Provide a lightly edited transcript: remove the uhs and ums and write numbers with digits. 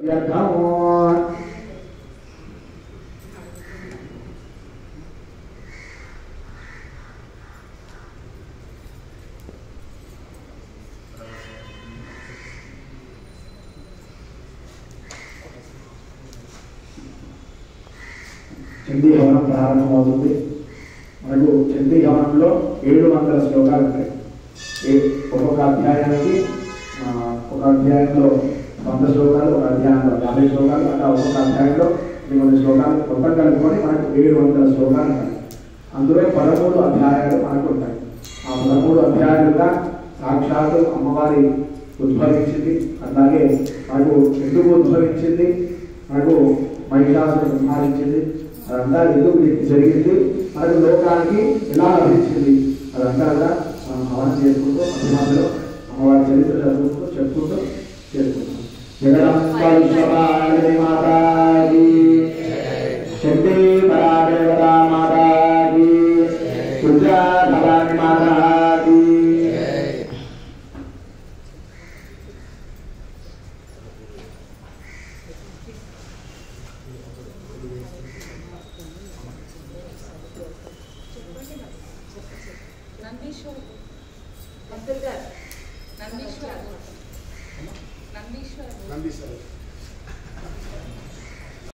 చండీ హవనం ప్రారంభమవుతుంది. మనకు చండీ హవనంలో 700 శ్లోకాలు ఉంటాయి. ఒక్కొక్క అధ్యాయానికి ఒక అధ్యాయంలో 100 శ్లోకాలు, ఒక అధ్యాయంలో 50 శ్లోకాలు, అట్లా ఒక్కొక్క అధ్యాయంలో 300 శ్లోకాలు మొత్తం కలుపుకొని మనకు 700 శ్లోకాలు ఉంటాయి. అందులో 13 అధ్యాయాలు మనకు ఉంటాయి. ఆ 13 అధ్యాయాలుగా సాక్షాత్తు అమ్మవారి ఉద్భవించింది. అట్లాగే మనకు ఎందుకు ఉద్భవించింది, మనకు మహిషాసురుడు సంహరించింది, అదంతా ఎందుకు జరిగింది, మనకు లోకానికి ఎలా లభించింది, అదంతా కూడా మనం భావన చేసుకుంటూ మధ్య మధ్యలో అమ్మవారి చరిత్ర చదువుకుంటూ చెప్పుకుంటూ చేసుకుంటాం. జగదంబాయి మాతాజీ, శక్తి పరాదేవతా మాతాజీ, దుర్గా భవాని మాతాజీ. నందీశ్వర్ అబ్దుల్ గారు, నందీశ్వర్ నందీశ్వర్